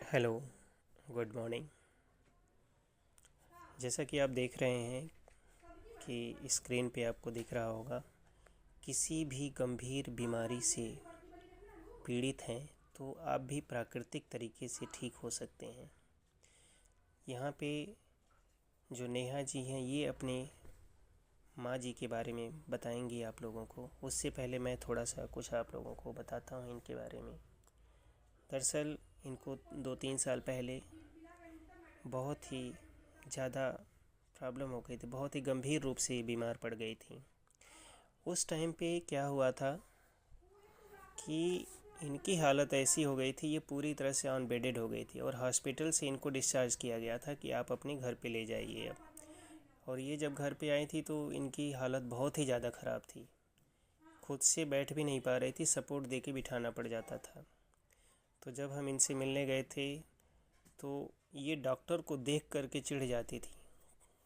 Hello, good morning. जैसा कि आप देख रहे हैं कि स्क्रीन पे आपको दिख रहा होगा, किसी भी गंभीर बीमारी से पीड़ित हैं तो आप भी प्राकृतिक तरीके से ठीक हो सकते हैं। यहाँ पे जो नेहा जी हैं ये अपने माँ जी के बारे में बताएंगी आप लोगों को। उससे पहले मैं थोड़ा सा कुछ आप लोगों को बताता हूँ इनके बारे में। दरअसल इनको 2-3 साल पहले बहुत ही ज़्यादा प्रॉब्लम हो गई थी, बहुत ही गंभीर रूप से बीमार पड़ गई थी। उस टाइम पे क्या हुआ था कि इनकी हालत ऐसी हो गई थी, ये पूरी तरह से ऑन बेडेड हो गई थी और हॉस्पिटल से इनको डिस्चार्ज किया गया था कि आप अपने घर पे ले जाइए अब। और ये जब घर पे आई थी तो इनकी हालत बहुत ही ज़्यादा ख़राब थी, खुद से बैठ भी नहीं पा रही थी, सपोर्ट दे के बिठाना पड़ जाता था। तो जब हम इनसे मिलने गए थे तो ये डॉक्टर को देख कर के चिढ़ जाती थी,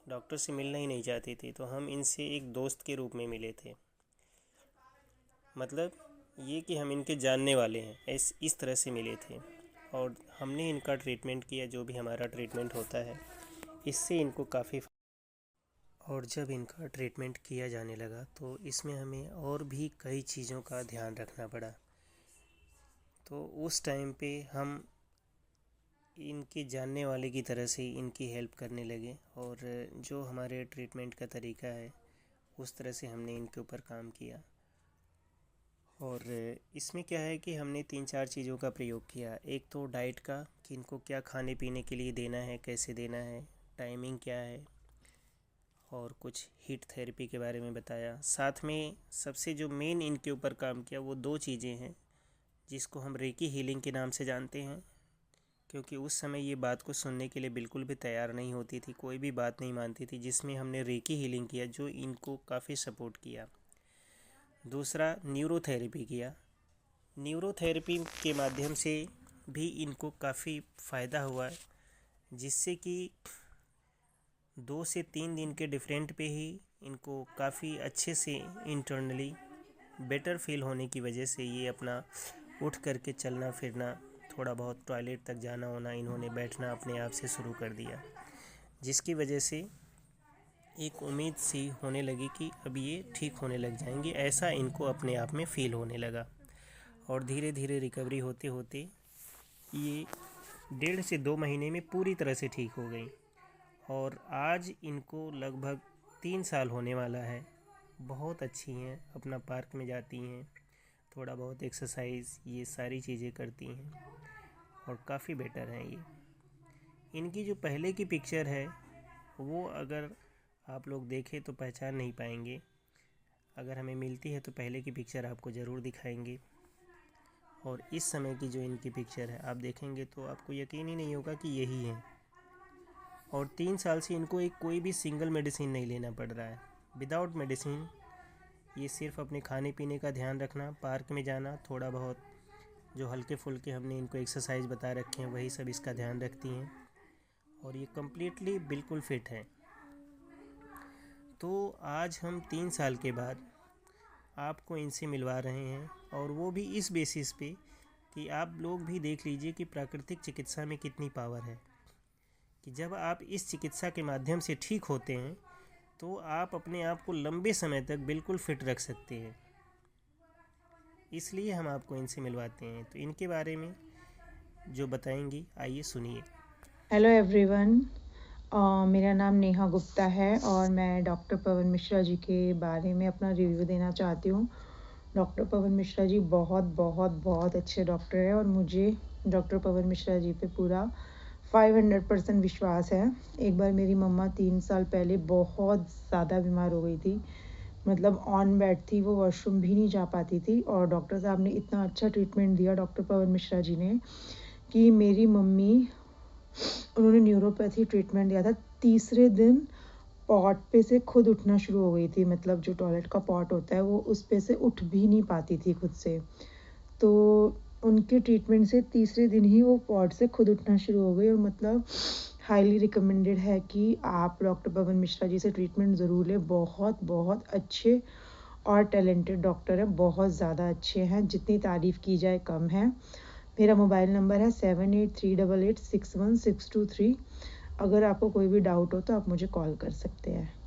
डॉक्टर से मिलना ही नहीं चाहती थी। तो हम इनसे एक दोस्त के रूप में मिले थे, मतलब ये कि हम इनके जानने वाले हैं, इस तरह से मिले थे। और हमने इनका ट्रीटमेंट किया, जो भी हमारा ट्रीटमेंट होता है इससे इनको काफ़ी। और जब इनका ट्रीटमेंट किया जाने लगा तो इसमें हमें और भी कई चीज़ों का ध्यान रखना पड़ा। तो उस टाइम पे हम इनके जानने वाले की तरह से इनकी हेल्प करने लगे और जो हमारे ट्रीटमेंट का तरीका है उस तरह से हमने इनके ऊपर काम किया। और इसमें क्या है कि हमने 3-4 चीज़ों का प्रयोग किया। एक तो डाइट का, कि इनको क्या खाने पीने के लिए देना है, कैसे देना है, टाइमिंग क्या है, और कुछ हीट थेरेपी के बारे में बताया। साथ में सबसे जो मेन इनके ऊपर काम किया वो 2 चीज़ें हैं जिसको हम रेकी हीलिंग के नाम से जानते हैं, क्योंकि उस समय ये बात को सुनने के लिए बिल्कुल भी तैयार नहीं होती थी, कोई भी बात नहीं मानती थी, जिसमें हमने रेकी हीलिंग किया जो इनको काफ़ी सपोर्ट किया। दूसरा न्यूरोथेरेपी किया। न्यूरोथेरेपी के माध्यम से भी इनको काफ़ी फ़ायदा हुआ, जिससे कि 2 से 3 दिन के डिफरेंट पे ही इनको काफ़ी अच्छे से इंटरनली बेटर फील होने की वजह से ये अपना उठ करके चलना फिरना, थोड़ा बहुत टॉयलेट तक जाना होना, इन्होंने बैठना अपने आप से शुरू कर दिया, जिसकी वजह से एक उम्मीद सी होने लगी कि अब ये ठीक होने लग जाएंगे, ऐसा इनको अपने आप में फ़ील होने लगा। और धीरे धीरे रिकवरी होते होते ये 1.5 से 2 महीने में पूरी तरह से ठीक हो गई। और आज इनको लगभग 3 साल होने वाला है। बहुत अच्छी हैं, अपना पार्क में जाती हैं, थोड़ा बहुत एक्सरसाइज, ये सारी चीज़ें करती हैं और काफ़ी बेटर हैं ये। इनकी जो पहले की पिक्चर है वो अगर आप लोग देखें तो पहचान नहीं पाएंगे। अगर हमें मिलती है तो पहले की पिक्चर आपको ज़रूर दिखाएंगे। और इस समय की जो इनकी पिक्चर है आप देखेंगे तो आपको यकीन ही नहीं होगा कि यही है। और 3 साल से इनको एक कोई भी सिंगल मेडिसिन नहीं लेना पड़ रहा है, विदाउट मेडिसिन। ये सिर्फ अपने खाने पीने का ध्यान रखना, पार्क में जाना, थोड़ा बहुत जो हल्के फुल्के हमने इनको एक्सरसाइज बता रखे हैं वही सब इसका ध्यान रखती हैं और ये कम्प्लीटली बिल्कुल फिट है। तो आज हम 3 साल के बाद आपको इनसे मिलवा रहे हैं, और वो भी इस बेसिस पे कि आप लोग भी देख लीजिए कि प्राकृतिक चिकित्सा में कितनी पावर है, कि जब आप इस चिकित्सा के माध्यम से ठीक होते हैं तो आप अपने आप को लंबे समय तक बिल्कुल फिट रख सकते हैं। इसलिए हम आपको इनसे मिलवाते हैं। तो इनके बारे में जो बताएंगी, आइए सुनिए। Hello everyone. मेरा नाम नेहा गुप्ता है और मैं डॉक्टर पवन मिश्रा जी के बारे में अपना रिव्यू देना चाहती हूँ। डॉक्टर पवन मिश्रा जी बहुत बहुत बहुत अच्छे डॉक्टर हैं और मुझे डॉक्टर पवन मिश्रा जी पे पूरा 500% विश्वास है। एक बार मेरी मम्मा 3 साल पहले बहुत ज़्यादा बीमार हो गई थी, मतलब ऑन बेड थी, वो वॉशरूम भी नहीं जा पाती थी और डॉक्टर साहब ने इतना अच्छा ट्रीटमेंट दिया, डॉक्टर पवन मिश्रा जी ने, कि मेरी मम्मी, उन्होंने न्यूरोपैथी ट्रीटमेंट दिया था, तीसरे दिन पॉट पे से खुद उठना शुरू हो गई थी, मतलब जो टॉयलेट का पॉट होता है वो उस पे से उठ भी नहीं पाती थी खुद से। तो उनके ट्रीटमेंट से तीसरे दिन ही वो पॉट से खुद उठना शुरू हो गई और मतलब हाईली रिकमेंडेड है कि आप डॉक्टर पवन मिश्रा जी से ट्रीटमेंट ज़रूर लें। बहुत बहुत अच्छे और टैलेंटेड डॉक्टर हैं, बहुत ज़्यादा अच्छे हैं, जितनी तारीफ़ की जाए कम है। मेरा मोबाइल नंबर है 7838861623। अगर आपको कोई भी डाउट हो तो आप मुझे कॉल कर सकते हैं।